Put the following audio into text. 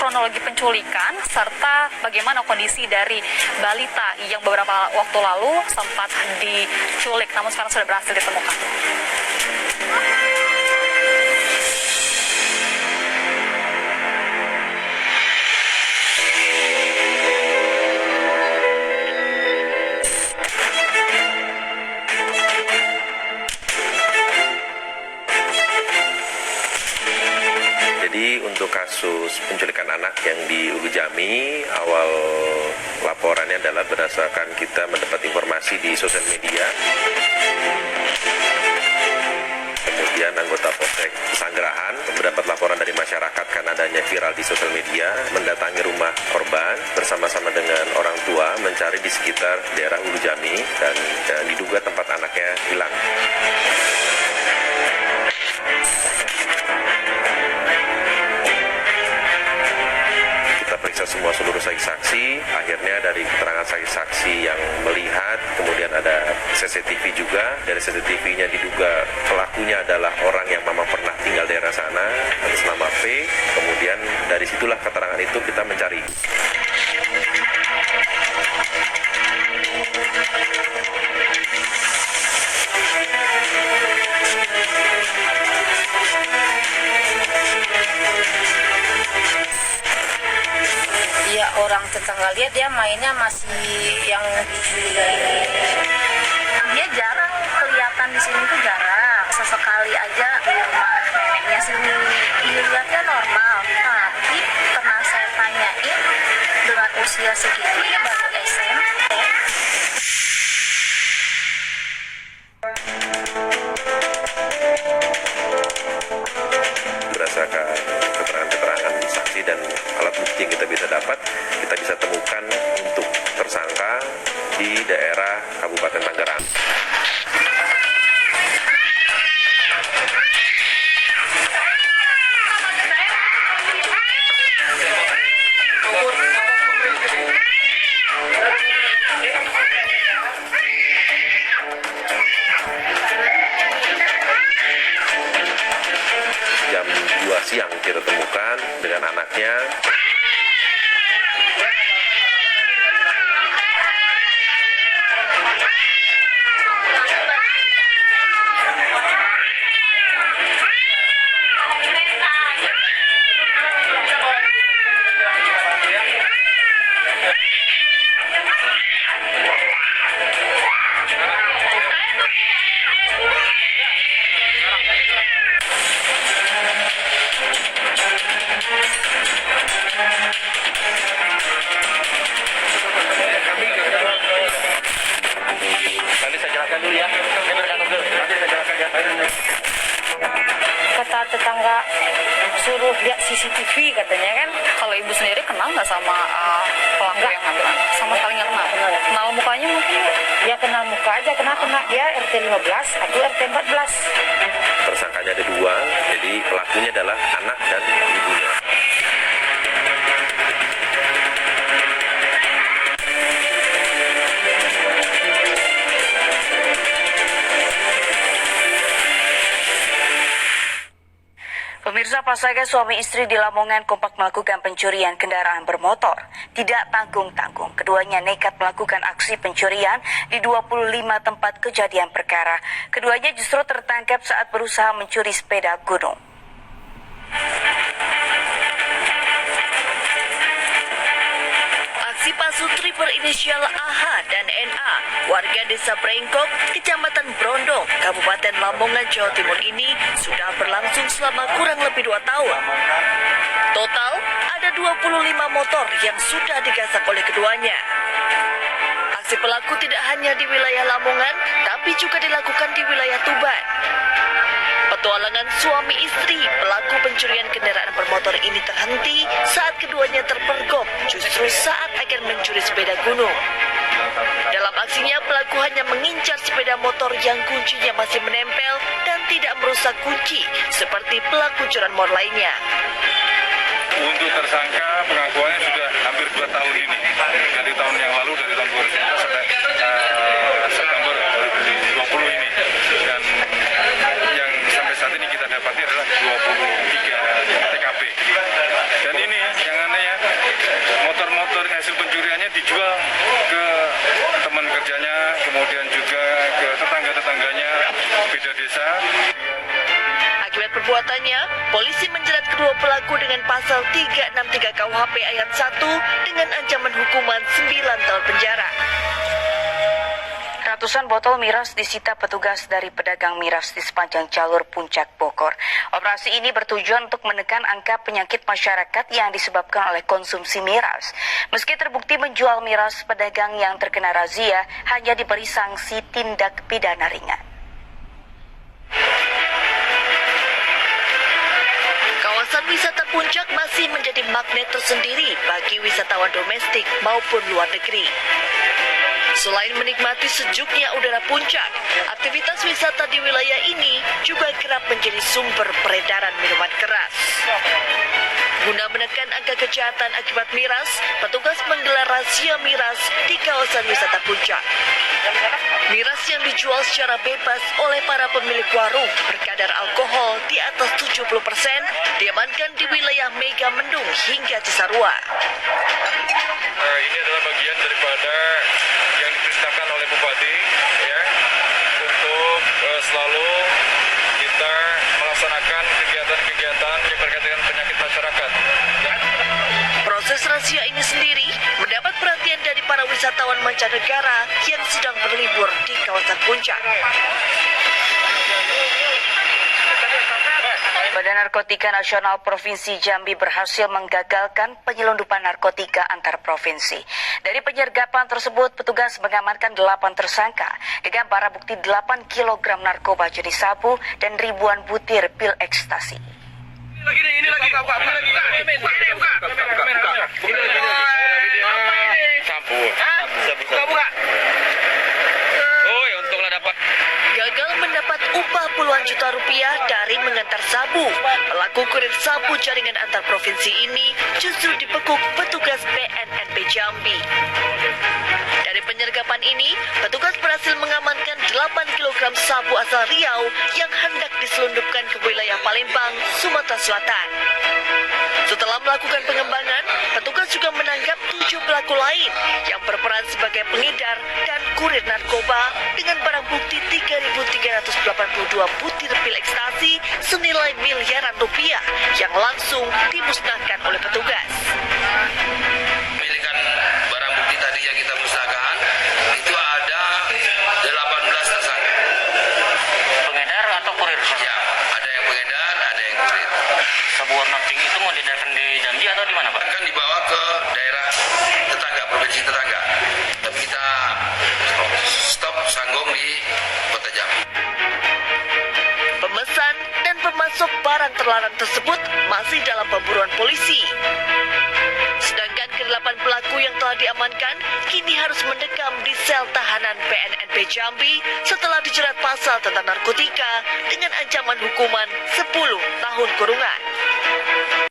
kronologi penculikan serta bagaimana kondisi dari balita yang beberapa waktu lalu sempat diculik namun sekarang sudah berhasil ditemukan. Jadi untuk kasus penculikan anak yang di Ulu Jami, awal laporannya adalah berdasarkan kita mendapat informasi di sosial media. Kemudian anggota Polsek Pesanggerahan mendapat laporan dari masyarakat karena adanya viral di sosial media, mendatangi rumah korban bersama-sama dengan orang tua mencari di sekitar daerah Ulu Jami dan diduga tempat anaknya hilang. Periksa semua seluruh saksi-saksi, akhirnya dari keterangan saksi-saksi yang melihat, kemudian ada CCTV juga, dari CCTV-nya diduga pelakunya adalah orang yang memang pernah tinggal daerah sana, atas nama P, kemudian dari situlah keterangan itu kita mencari. Ya orang tetangga lihat dia mainnya masih yang dicurigai. Dia jarang kelihatan di sini tuh jarang. Sesekali aja di rumah neneknya sini. Dilihatnya normal, tapi pernah saya tanyain dengan usia segitu dia baru SMP. Berdasarkan keterangan-keterangan saksi dan alat bukti yang kita bisa dapat, kita bisa temukan untuk tersangka di daerah Kabupaten Tangerang. Jam 2 siang kita temukan dengan anaknya. Kata tetangga suruh lihat CCTV katanya kan. Kalau ibu sendiri kenal nggak sama pelaku yang ngambil anak? Sama sekali nggak kenal? Kenal mukanya mungkin? Ya kenal muka aja, kena dia RT 15, aku RT 14. Tersangkanya ada 2, jadi pelakunya adalah anak dan ibunya. Pemirsa, pasangan suami istri di Lamongan kompak melakukan pencurian kendaraan bermotor. Tidak tanggung-tanggung, keduanya nekat melakukan aksi pencurian di 25 tempat kejadian perkara. Keduanya justru tertangkap saat berusaha mencuri sepeda gunung. Aksi pasutri berinisial AH dan NA, warga desa Brengkok, Kecamatan Brondong, Kabupaten Lamongan, Jawa Timur ini sudah berlangsung selama kurang lebih 2 tahun. Total, ada 25 motor yang sudah digasak oleh keduanya. Aksi pelaku tidak hanya di wilayah Lamongan, tapi juga dilakukan di wilayah Tuban. Petualangan suami istri pelaku pencurian kendaraan bermotor ini terhenti saat keduanya terpergok justru saat akan mencuri sepeda gunung. Dalam aksinya, pelaku hanya mengincar sepeda motor yang kuncinya masih menempel dan tidak merusak kunci seperti pelaku curanmor lainnya. Untuk tersangka pengakuannya sudah hampir 2 tahun ini. Dari tahun yang lalu, dari tahun 2019 sampai September 2020 ini. Dan yang sampai saat ini kita dapati adalah 23 TKP. Dan ini yang aneh perbuatannya, polisi menjerat kedua pelaku dengan pasal 363 KUHP ayat 1 dengan ancaman hukuman 9 tahun penjara. Ratusan botol miras disita petugas dari pedagang miras di sepanjang jalur Puncak Bogor. Operasi ini bertujuan untuk menekan angka penyakit masyarakat yang disebabkan oleh konsumsi miras. Meski terbukti menjual miras, pedagang yang terkena razia hanya diberi sanksi tindak pidana ringan. Kawasan wisata Puncak masih menjadi magnet tersendiri bagi wisatawan domestik maupun luar negeri. Selain menikmati sejuknya udara Puncak, aktivitas wisata di wilayah ini juga kerap menjadi sumber peredaran minuman keras. Guna menekan angka kejahatan akibat miras, petugas menggelar razia miras di kawasan wisata Puncak. Miras yang dijual secara bebas oleh para pemilik warung berkadar alkohol di atas 70% diamankan di wilayah Mega Mendung hingga Cisarua. Ini adalah bagian daripada yang diperintahkan oleh Bupati ya untuk selalu kita melaksanakan kegiatan-kegiatan yang berkaitan dengan penyakit masyarakat. Proses razia ini sendiri mendapat perhatian dari para wisatawan mancanegara yang sedang berlibur di kawasan Puncak. Badan Narkotika Nasional Provinsi Jambi berhasil menggagalkan penyelundupan narkotika antar provinsi. Dari penyergapan tersebut, petugas mengamankan 8 tersangka dengan barang bukti 8 kg narkoba jenis sabu dan ribuan butir pil ekstasi. Ini lagi. Buka. Oh, ya untunglah dapat. Gagal mendapat upah puluhan juta rupiah dari mengantar sabu, pelaku kurir sabu jaringan antar provinsi ini justru dibekuk petugas BNNP Jambi. Dari penyergapan ini, petugas berhasil mengamankan 8 kg sabu asal Riau yang hendak diselundupkan ke wilayah Palembang, Sumatera Selatan. Setelah melakukan pengembangan, petugas juga menangkap 7 pelaku lain yang berperan sebagai pengedar dan kurir narkoba dengan barang bukti 3.382 butir pil ekstasi senilai miliaran rupiah yang langsung dimusnahkan oleh petugas. Pemilikan barang bukti tadi yang kita musnahkan itu ada 18 tersangka. Pengedar atau kurir? Ya, ada yang pengedar, ada yang kurir. Sabu warna pink itu mau diedarkan di Jambi atau di mana, Pak? Akan dibawa ke daerah tetangga, provinsi tetangga. Tapi kita stop Sanggong di Kota Jambi. Pemesan dan pemasok barang terlarang tersebut masih dalam pemburuan polisi. Sedangkan ke-8 pelaku yang telah diamankan kini harus mendekam di sel tahanan BNNP Jambi setelah dijerat pasal tentang narkotika dengan ancaman hukuman 10 tahun kurungan.